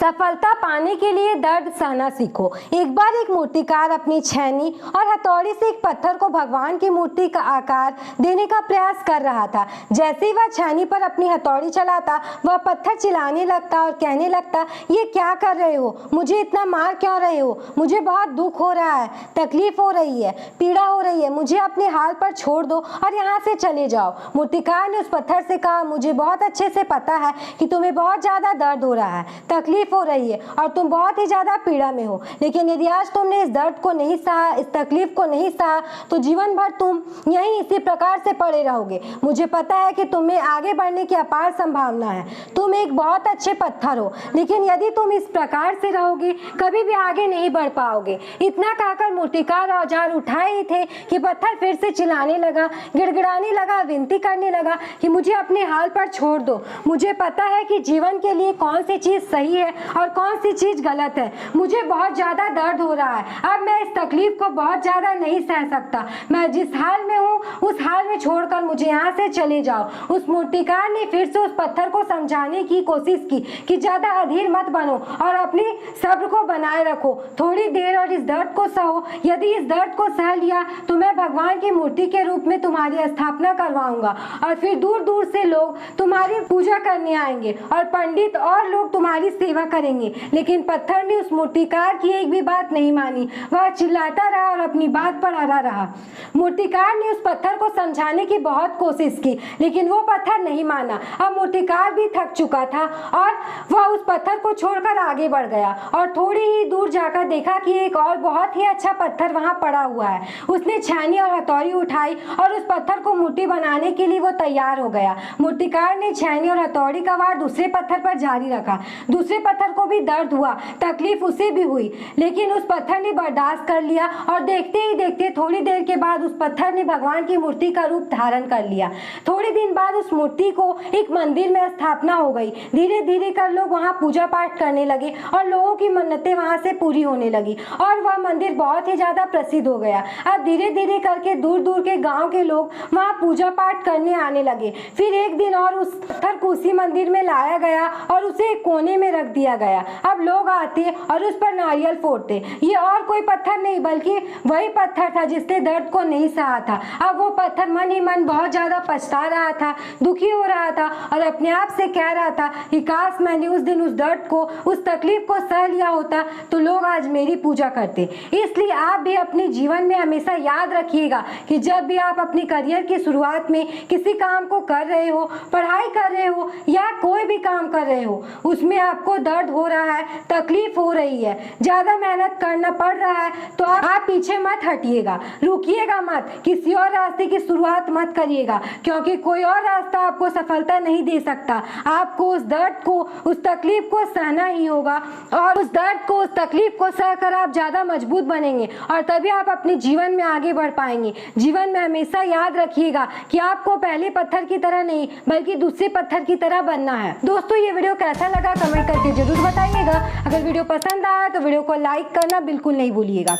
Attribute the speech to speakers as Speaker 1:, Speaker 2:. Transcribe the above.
Speaker 1: सफलता पाने के लिए दर्द सहना सीखो। एक बार एक मूर्तिकार अपनी छेनी और हथौड़ी से एक पत्थर को भगवान की मूर्ति का आकार देने का प्रयास कर रहा था। जैसे ही वह छेनी पर अपनी हथौड़ी चलाता, वह पत्थर चिल्लाने लगता और कहने लगता, ये क्या कर रहे हो? मुझे इतना मार क्यों रहे हो? मुझे बहुत दुख हो रहा है, तकलीफ हो रही है, पीड़ा हो रही है। मुझे अपने हाल पर छोड़ दो और यहाँ से चले जाओ। मूर्तिकार ने उस पत्थर से कहा, मुझे बहुत अच्छे से पता है कि तुम्हें बहुत ज्यादा दर्द हो रहा है, तकलीफ हो रही है और तुम बहुत ही ज्यादा पीड़ा में हो। लेकिन यदि आज तुमने इस दर्द को नहीं सहा, इस तकलीफ को नहीं सहा, तो जीवन भर तुम यहीं इसी प्रकार से पड़े रहोगे। मुझे पता है कि तुम्हें आगे बढ़ने की अपार संभावना है। तुम एक बहुत अच्छे पत्थर हो, लेकिन यदि तुम इस प्रकार से रहोगे, कभी भी आगे नहीं बढ़ पाओगे। इतना कहकर मूर्तिकार औजार उठाए ही थे कि पत्थर फिर से चिल्लाने लगा, गिड़गिड़ाने लगा, विनती करने लगा कि मुझे अपने हाल पर छोड़ दो। मुझे पता है कि जीवन के लिए कौन सी चीज सही है और कौन सी चीज गलत है। मुझे बहुत ज्यादा दर्द हो रहा है, अब मैं इस तकलीफ को बहुत ज्यादा नहीं सह सकता। मैं जिस हाल में हूँ उस हाल में छोड़कर मुझे यहाँ से चले जाओ। उस मूर्तिकार ने फिर से उस पत्थर को समझाने की कोशिश की कि ज्यादा अधीर मत बनो और अपनी सब्र को बनाए रखो, थोड़ी देर और इस दर्द को सहो। यदि इस दर्द को सह लिया तो मैं भगवान की मूर्ति के रूप में तुम्हारी स्थापना करवाऊंगा और फिर दूर दूर से लोग तुम्हारी पूजा करने आएंगे और पंडित और लोग तुम्हारी सेवा करेंगे। लेकिन पत्थर ने उस मूर्तिकार की एक भी बात नहीं मानी। वह चिल्लाता रहा और अपनी बात पर अड़ा रहा। मूर्तिकार ने उस पत्थर को समझाने की बहुत कोशिश की, लेकिन वो पत्थर नहीं माना। अब मूर्तिकार भी थक चुका था और वह उस पत्थर को छोड़कर आगे बढ़ गया और थोड़ी ही दूर जाकर देखा कि एक और बहुत ही अच्छा पत्थर वहां पड़ा हुआ है। उसने छेनी और हथौड़ी उठाई और उस पत्थर को मूर्ति बनाने के लिए वो तैयार हो गया। मूर्तिकार ने छेनी और हथौड़ी का वार दूसरे पत्थर पर जारी रखा। दूसरे पत्थर को भी दर्द हुआ, तकलीफ उसे भी हुई, लेकिन उस पत्थर ने बर्दाश्त कर लिया और देखते ही देखते थोड़ी देर के बाद उस पत्थर ने भगवान की मूर्ति का रूप धारण कर लिया। थोड़े दिन बाद उस मूर्ति को एक मंदिर में स्थापना हो गई। धीरे धीरे कर लोग वहां पूजा पाठ करने लगे और लोगों की मन्नतें वहां से पूरी होने लगी और वह मंदिर बहुत ही ज्यादा प्रसिद्ध हो गया। अब धीरे धीरे करके दूर दूर के गांव के लोग वहां पूजा पाठ करने आने लगे। फिर एक दिन और उस पत्थर को उसी मंदिर में लाया गया और उसे एक कोने में रख दिया गया। अब लोग आते और उस पर नारियल फोड़ते। ये और कोई पत्थर नहीं बल्कि वही पत्थर था जिसने दर्द को नहीं सहा था। अब वो पत्थर मन ही मन बहुत ज्यादा पछता रहा था, दुखी हो रहा था और अपने आप से कह रहा था कि काश मैंने उस दिन उस दर्द को, उस तकलीफ को सह लिया होता तो लोग आज मेरी पूजा करते। इसलिए आप भी अपने जीवन में हमेशा याद रखिएगा कि जब भी आप अपनी करियर की शुरुआत में किसी काम को कर रहे हो, पढ़ाई कर रहे हो या कोई भी काम कर रहे हो, उसमें आपको दर्द हो रहा है, तकलीफ हो रही है, ज्यादा मेहनत करना पड़ रहा है, तो आप पीछे मत हटिएगा, रुकिएगा मत, किसी और रास्ते की शुरुआत मत करिएगा, क्योंकि कोई और रास्ता आपको सफलता नहीं दे सकता। आपको उस दर्द को, उस तकलीफ को सहना ही होगा और उस दर्द को, उस तकलीफ को सहकर आप ज्यादा मजबूत बनेंगे और तभी आप अपने जीवन में आगे बढ़ पाएंगे। जीवन में हमेशा याद रखिएगा कि आपको पहले पत्थर की तरह नहीं बल्कि दूसरे पत्थर की तरह बनना है। दोस्तों, ये वीडियो कैसा लगा कमेंट करके जरूर बताइएगा। अगर वीडियो पसंद आया तो वीडियो को लाइक करना बिल्कुल नहीं भूलिएगा।